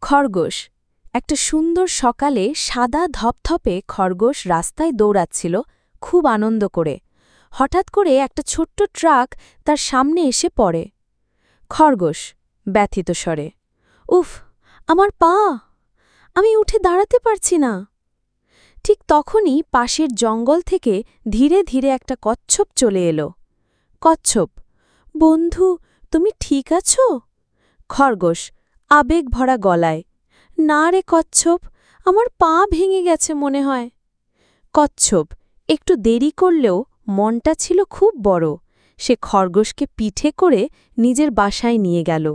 খরগোশ। একটা সুন্দর সকালে সাদা ধপধপে খরগোশ রাস্তায় দৌড়াচ্ছিল খুব আনন্দ করে। হঠাৎ করে একটা ছোট্ট ট্রাক তার সামনে এসে পড়ে। খরগোশ ব্যথিত স্বরে, উফ, আমার পা! আমি উঠে দাঁড়াতে পারছি না। ঠিক তখনই পাশের জঙ্গল থেকে ধীরে ধীরে একটা কচ্ছপ চলে এলো। কচ্ছপ, বন্ধু, তুমি ঠিক আছো? খরগোশ আবেগ ভরা গলায়, না রে কচ্ছপ, আমার পা ভেঙে গেছে মনে হয়। কচ্ছপ একটু দেরি করলেও মনটা ছিল খুব বড়। সে খরগোশকে পিঠে করে নিজের বাসায় নিয়ে গেল।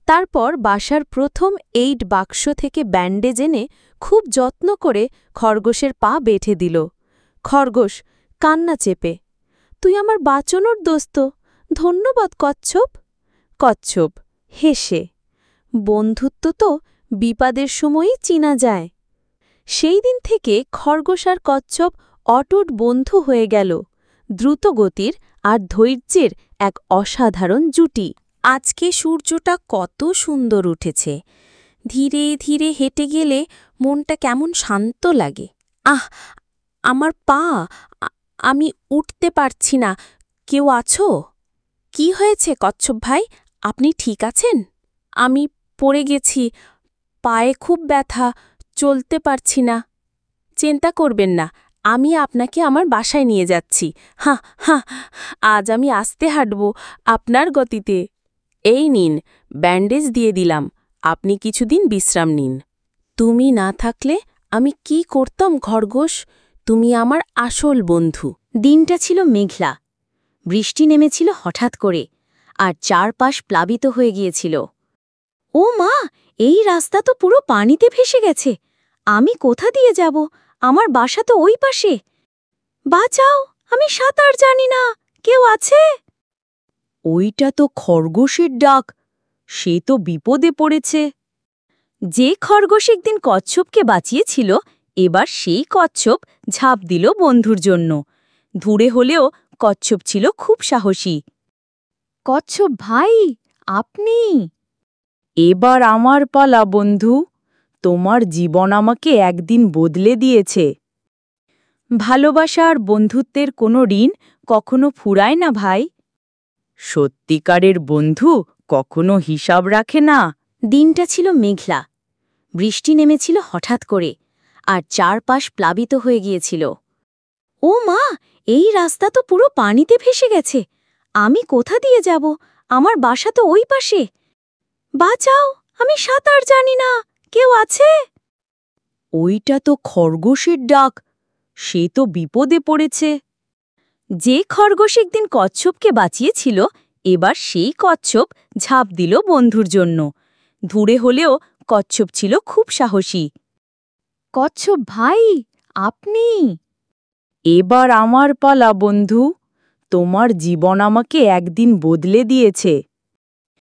তারপর বাসার প্রথম এইড বাক্স থেকে ব্যান্ডেজ এনে খুব যত্ন করে খরগোশের পা বেঁধে দিল। খরগোশ কান্না চেপে, তুই আমার বাঁচানোর দোস্ত, ধন্যবাদ কচ্ছপ। কচ্ছপ হেসে, বন্ধুত্ব তো বিপদের সময়ই চিনা যায়। সেই দিন থেকে খরগোশ আর কচ্ছপ অটুট বন্ধু হয়ে গেল, দ্রুতগতির আর ধৈর্যের এক অসাধারণ জুটি। আজকে সূর্যটা কত সুন্দর উঠেছে। ধীরে ধীরে হেঁটে গেলে মনটা কেমন শান্ত লাগে। আহ, আমার পা! আমি উঠতে পারছি না। কেউ আছো? কি হয়েছে কচ্ছপ ভাই, আপনি ঠিক আছেন? আমি পড়ে গেছি, পায়ে খুব ব্যথা, চলতে পারছি না। চিন্তা করবেন না, আমি আপনাকে আমার বাসায় নিয়ে যাচ্ছি। হাঁ হাঁ, আজ আমি আস্তে হাঁটব আপনার গতিতে। এই নিন, ব্যান্ডেজ দিয়ে দিলাম, আপনি কিছুদিন বিশ্রাম নিন। তুমি না থাকলে আমি কি করতাম খরগোশ? তুমি আমার আসল বন্ধু। দিনটা ছিল মেঘলা, বৃষ্টি নেমেছিল হঠাৎ করে, আর চারপাশ প্লাবিত হয়ে গিয়েছিল। ও মা, এই রাস্তা তো পুরো পানিতে ভেসে গেছে। আমি কোথা দিয়ে যাব? আমার বাসা তো ওই পাশে। বাঁচাও, আমি সাঁতার জানি না, কেউ আছে? ওইটা তো খরগোশের ডাক, সে তো বিপদে পড়েছে। যে খরগোশ একদিন কচ্ছপকে বাঁচিয়েছিল, এবার সেই কচ্ছপ ঝাঁপ দিল বন্ধুর জন্য। দূরে হলেও কচ্ছপ ছিল খুব সাহসী। কচ্ছপ ভাই, আপনি? এবার আমার পালা বন্ধু, তোমার জীবন আমাকে একদিন বদলে দিয়েছে। ভালোবাসা আর বন্ধুত্বের কোনো ঋণ কখনো ফুরায় না ভাই। সত্যিকারের বন্ধু কখনো হিসাব রাখে না। দিনটা ছিল মেঘলা, বৃষ্টি নেমেছিল হঠাৎ করে, আর চারপাশ প্লাবিত হয়ে গিয়েছিল। ও মা, এই রাস্তা তো পুরো পানিতে ভেসে গেছে। আমি কোথা দিয়ে যাব? আমার বাসা তো ওই পাশে। বাঁচাও, আমি সাঁতার জানি না, কেউ আছে? ওইটা তো খরগোশের ডাক, সে তো বিপদে পড়েছে। যে খরগোশ একদিন কচ্ছপকে বাঁচিয়েছিল, এবার সেই কচ্ছপ ঝাঁপ দিল বন্ধুর জন্য। দূরে হলেও কচ্ছপ ছিল খুব সাহসী। কচ্ছপ ভাই, আপনি? এবার আমার পালা বন্ধু, তোমার জীবন আমাকে একদিন বদলে দিয়েছে।